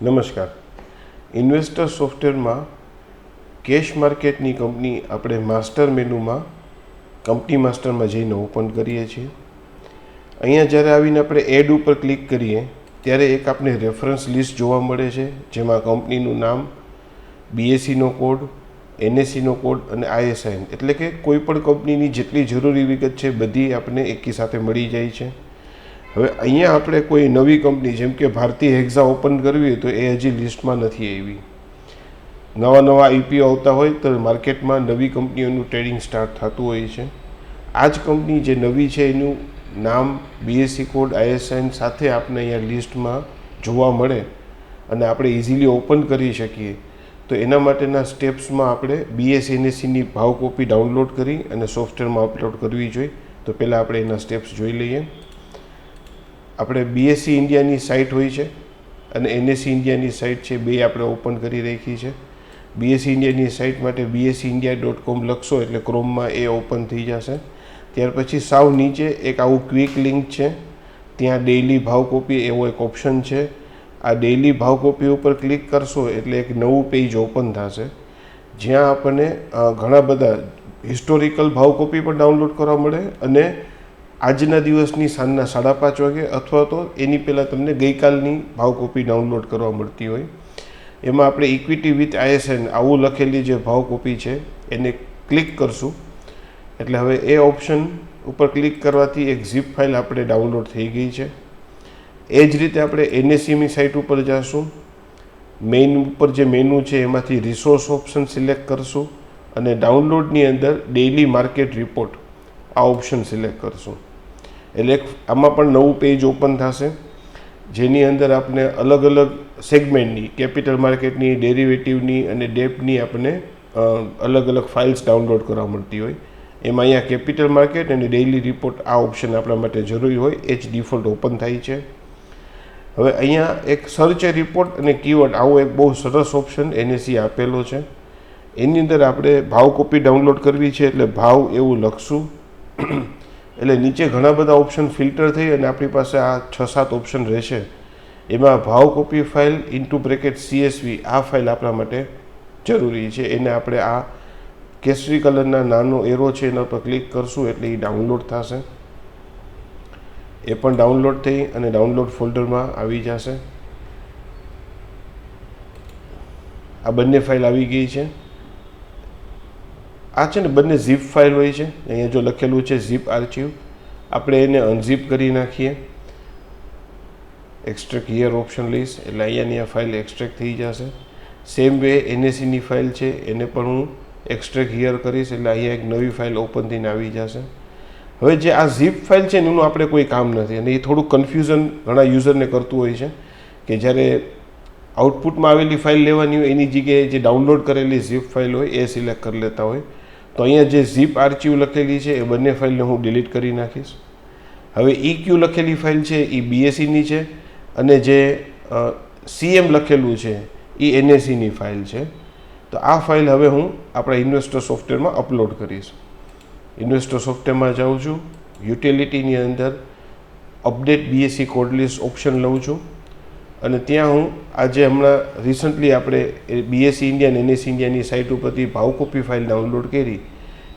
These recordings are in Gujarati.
નમસ્કાર. ઇન્વેસ્ટર સોફ્ટવેરમાં કેશ માર્કેટની કંપની આપણે માસ્ટર મેનુમાં કંપની માસ્ટરમાં જઈને ઓપન કરીએ છીએ. અહીંયા જ્યારે આવીને આપણે એડ ઉપર ક્લિક કરીએ ત્યારે એક આપણે રેફરન્સ લિસ્ટ જોવા મળે છે, જેમાં કંપનીનું નામ, બીએસસીનો કોડ, એનએસસીનો કોડ અને આઈએસઆઈએન, એટલે કે કોઈપણ કંપનીની જેટલી જરૂરી વિગત છે બધી આપણે એકી સાથે મળી જાય છે. હવે અહીંયા આપણે કોઈ નવી કંપની જેમ કે ભારતીય હેક્ઝા ઓપન કરવી હોય તો એ હજી લિસ્ટમાં નથી આવી. નવા આઈપીઓ આવતા હોય તો માર્કેટમાં નવી કંપનીઓનું ટ્રેડિંગ સ્ટાર્ટ થતું હોય છે. આ જ કંપની જે નવી છે એનું નામ, બીએસસી કોડ, આઈએસઆઈએન સાથે આપણે અહીંયા લિસ્ટમાં જોવા મળે અને આપણે ઇઝીલી ઓપન કરી શકીએ. તો એના માટેના સ્ટેપ્સમાં આપણે બીએસએનએસસીની ભાવ કોપી ડાઉનલોડ કરી અને સોફ્ટવેરમાં અપલોડ કરવી જોઈએ. તો પહેલાં આપણે એના સ્ટેપ્સ જોઈ લઈએ. આપણે બીએસસી ઇન્ડિયાની સાઇટ હોય છે અને એનએસસી ઇન્ડિયાની સાઇટ છે, બે આપણે ઓપન કરી રાખી છે. બીએસસી ઇન્ડિયાની સાઇટ માટે bsindia.com લખશો એટલે ક્રોમમાં એ ઓપન થઈ જશે. ત્યાર પછી સાવ નીચે એક આવું ક્વિક લિંક છે, ત્યાં ડેઇલી ભાવ કોપી એવો એક ઓપ્શન છે. આ ડેઇલી ભાવ કોપી ઉપર ક્લિક કરશો એટલે એક નવું પેજ ઓપન થશે, જ્યાં આપણને ઘણા બધા હિસ્ટોરિકલ ભાવ કોપી પણ ડાઉનલોડ કરવા મળે અને આજના દિવસની સાંજના 5:30 વાગે અથવા તો એની પહેલાં તમને ગઈકાલની ભાવ કોપી ડાઉનલોડ કરવા મળતી હોય. એમાં આપણે ઇક્વિટી વિથ આઈએસઆઈએન આવું લખેલી જે ભાવ કોપી છે એને ક્લિક કરશું એટલે હવે એ ઓપ્શન ઉપર ક્લિક કરવાથી એક ઝીપ ફાઇલ આપણે ડાઉનલોડ થઈ ગઈ છે. એ જ રીતે આપણે એનએસસીની સાઇટ ઉપર જઈશું. મેઇન ઉપર જે મેનુ છે એમાંથી રિસોર્સ ઓપ્શન સિલેક્ટ કરશું અને ડાઉનલોડની અંદર ડેઇલી માર્કેટ રિપોર્ટ આ ઓપ્શન સિલેક્ટ કરશું. એટલે આમાં પણ નવું પેજ ઓપન થશે, જેની અંદર આપણે અલગ અલગ સેગમેન્ટની, કેપિટલ માર્કેટની, ડેરિવેટિવની અને ડેપની આપણે અલગ અલગ ફાઇલ્સ ડાઉનલોડ કરવા મળતી હોય. એમાં અહીંયા કેપિટલ માર્કેટ અને ડેઇલી રિપોર્ટ આ ઓપ્શન આપણા માટે જરૂરી હોય, એ જ ડિફોલ્ટ ઓપન થાય છે. હવે અહીંયા એક સર્ચ રિપોર્ટ અને કીવર્ડ આવો એક બહુ સરસ ઓપ્શન એનએસસી આપેલો છે. એની અંદર આપણે ભાવ કોપી ડાઉનલોડ કરવી છે એટલે ભાવ એવું લખશું એટલે નીચે ઘણા બધા ઓપ્શન ફિલ્ટર થઈ અને આપણી પાસે આ 6-7 ઓપ્શન રહેશે. એમાં ભાવ કોપી ફાઇલ (CSV) આ ફાઇલ આપણા માટે જરૂરી છે. એને આપણે આ કેસરી કલરના નાનો એરો છે એના પર ક્લિક કરશું એટલે એ ડાઉનલોડ થશે. એ પણ ડાઉનલોડ થઈ અને ડાઉનલોડ ફોલ્ડરમાં આવી જશે. આ બંને ફાઇલ આવી ગઈ છે. આ છે ને બંને ઝીપ ફાઇલ હોય છે. અહીંયા જો લખેલું છે ઝીપ આર્ચિવ, આપણે એને અનઝીપ કરી નાખીએ. એક્સટ્રેક્ટ હિયર ઓપ્શન લઈશ એટલે અહીંયાની આ ફાઇલ એક્સટ્રેક્ટ થઈ જશે. સેમ વે એનએસસીની ફાઇલ છે એને પણ હું એક્સટ્રેક્ટ હિયર કરીશ એટલે અહીંયા એક નવી ફાઇલ ઓપન થઈને આવી જશે. હવે જે આ ઝીપ ફાઇલ છે એનું આપણે કોઈ કામ નથી અને એ થોડું કન્ફ્યુઝન ઘણા યુઝરને કરતું હોય છે કે જ્યારે આઉટપુટમાં આવેલી ફાઇલ લેવાની હોય એની જગ્યાએ જે ડાઉનલોડ કરેલી ઝીપ ફાઇલ હોય એ સિલેક્ટ કરી લેતા હોય. તો અહીંયા જે ઝીપ આર્ચિવ લખેલી છે એ બંને ફાઇલને હું ડિલીટ કરી નાખીશ. હવે EQ લખેલી ફાઇલ છે એ બીએસસીની છે અને જે CM લખેલું છે એ એનએસસીની ફાઇલ છે. તો આ ફાઇલ હવે હું આપણા ઇન્વેસ્ટર સોફ્ટવેરમાં અપલોડ કરીશ. ઇન્વેસ્ટર સોફ્ટવેરમાં જાઉં છું, યુટિલિટીની અંદર update BSc code list option લઉં છું અને ત્યાં હું આજે હમણાં રિસન્ટલી આપણે બીએસસી ઇન્ડિયા અને એનએસસી ઇન્ડિયાની સાઇટ ઉપરથી ભાવ કોપી ફાઇલ ડાઉનલોડ કરી,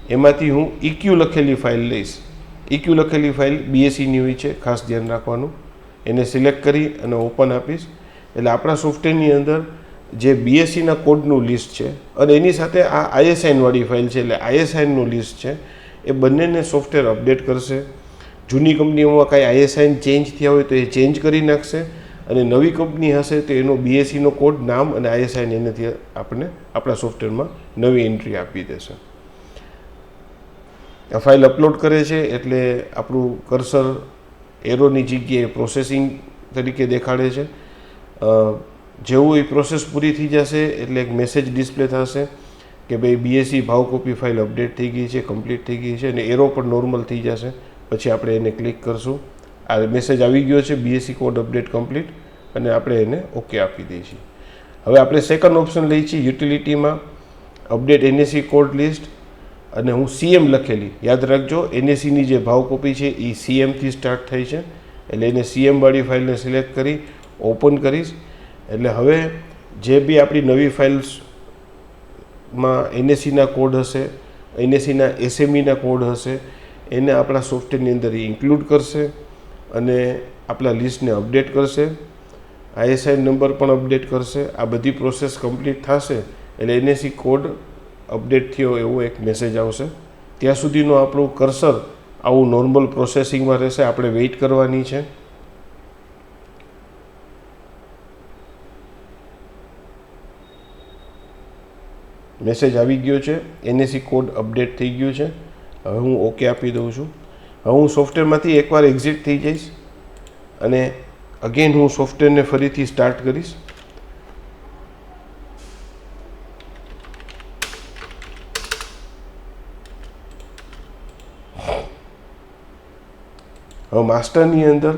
એમાંથી હું EQ લખેલી ફાઇલ લઈશ. EQ લખેલી ફાઇલ બીએસસીની હોય છે, ખાસ ધ્યાન રાખવાનું. એને સિલેક્ટ કરી અને ઓપન આપીશ એટલે આપણા સોફ્ટવેરની અંદર જે બીએસસીના કોડનું લિસ્ટ છે અને એની સાથે આ આઈએસઆઈએનવાળી ફાઇલ છે એટલે આઈએસઆઈએનનું લિસ્ટ છે, એ બંનેને સોફ્ટવેર અપડેટ કરશે. જૂની કંપનીઓમાં કાંઈ આઈએસઆઈએન ચેન્જ થયા હોય તો એ ચેન્જ કરી નાખશે અને નવી કંપની હશે તો એનો બીએસસીનો કોડ, નામ અને આઈએસઆઈએન એનાથી આપણને આપણા સોફ્ટવેરમાં નવી એન્ટ્રી આપી દેશે. આ ફાઇલ અપલોડ કરે છે એટલે આપણું કર્સર એરોની જગ્યાએ પ્રોસેસિંગ તરીકે દેખાડે છે. જેવું એ પ્રોસેસ પૂરી થઈ જશે એટલે એક મેસેજ ડિસ્પ્લે થશે કે ભાઈ બીએસસી ભાવ કોપી ફાઇલ અપડેટ થઈ ગઈ છે, કમ્પ્લીટ થઈ ગઈ છે અને એરો પણ નોર્મલ થઈ જશે. પછી આપણે એને ક્લિક કરશું, આ મેસેજ આવી ગયો છે બીએસસી કોડ અપડેટ કમ્પ્લીટ અને આપણે એને ઓકે આપી દઈશું. હવે આપણે સેકન્ડ ઓપ્શન લઈએ છીએ યુટિલિટીમાં અપડેટ એનએસસી કોડ લિસ્ટ અને હું CM લખેલી, યાદ રાખજો એનએસસીની જે ભાવ કોપી છે એ CMથી સ્ટાર્ટ થઈ છે એટલે એને CM વાળી ફાઇલને સિલેક્ટ કરી ઓપન કરીશ એટલે હવે જે બી આપણી નવી ફાઇલ્સમાં એનએસીના કોડ હશે, એનએસીના એસએમઈના કોડ હશે, એને આપણા સોફ્ટવેરની અંદર ઇન્ક્લુડ કરશે અને આપણા લિસ્ટને અપડેટ કરશે, આઈએસઆઈ નંબર પણ અપડેટ કરશે. આ બધી પ્રોસેસ કમ્પ્લીટ થશે એટલે એનએસી કોડ અપડેટ થયો એવો એક મેસેજ આવશે. ત્યાં સુધીનું આપણું કર્સર આવું નોર્મલ પ્રોસેસિંગમાં રહેશે. આપણે વેઇટ કરવાની છે. મેસેજ આવી ગયો છે, એનએસી કોડ અપડેટ થઈ ગયું છે. હવે હું ઓકે આપી દઉં છું. હવે હું સોફ્ટવેરમાંથી એકવાર એક્ઝિટ થઈ જઈશ અને અગેન હું સોફ્ટવેરને ફરીથી સ્ટાર્ટ કરીશ. હવે માસ્ટરની અંદર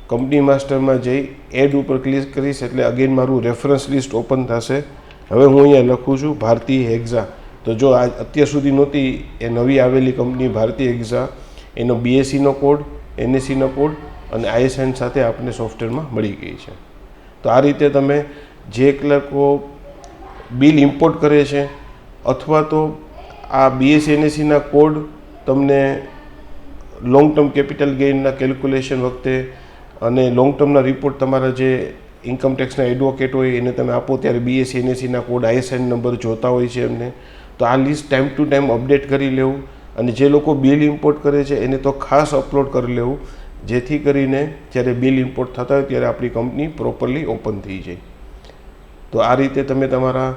કંપની માસ્ટરમાં જઈ એડ ઉપર ક્લિક કરીશ એટલે અગેન મારું રેફરન્સ લિસ્ટ ઓપન થશે. હવે હું અહીંયા લખું છું ભારતીય હેક્ઝા. તો જો આ અત્યાર સુધી નહોતી એ નવી આવેલી કંપની ભારતીય હેક્ઝા, એનો બીએસસીનો કોડ, એનએસીનો કોડ અને આઈએસએન સાથે આપણને સોફ્ટવેરમાં મળી ગઈ છે. તો આ રીતે તમે જે ક્લર્કો બિલ ઇમ્પોર્ટ કરે છે અથવા તો આ બીએસસી એનએસીના કોડ તમને લોંગ ટર્મ કેપિટલ ગેઇનના કેલ્ક્યુલેશન વખતે અને લોંગ ટર્મના રિપોર્ટ તમારા જે ઇન્કમ ટેક્સના એડવોકેટ હોય એને તમે આપો ત્યારે બીએસસી એનએસીના કોડ, આઈએસઆઈ નંબર જોતા હોય છે એમને. તો આ list time to time update કરી લેવું અને જે લોકો બિલ ઇમ્પોર્ટ કરે છે એને તો ખાસ અપલોડ કરી લેવું, જેથી કરીને જ્યારે બિલ ઇમ્પોર્ટ થતા હોય ત્યારે આપણી કંપની પ્રોપરલી ઓપન થઈ જાય. તો આ રીતે તમે તમારા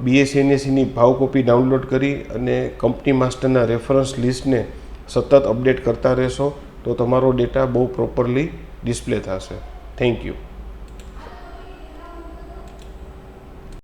બીએસસી એનએસીની ભાવ કોપી ડાઉનલોડ કરી અને કંપની માસ્ટરના રેફરન્સ લિસ્ટને સતત અપડેટ કરતા રહેશો તો તમારો ડેટા બહુ પ્રોપરલી ડિસ્પ્લે થશે. Thank you.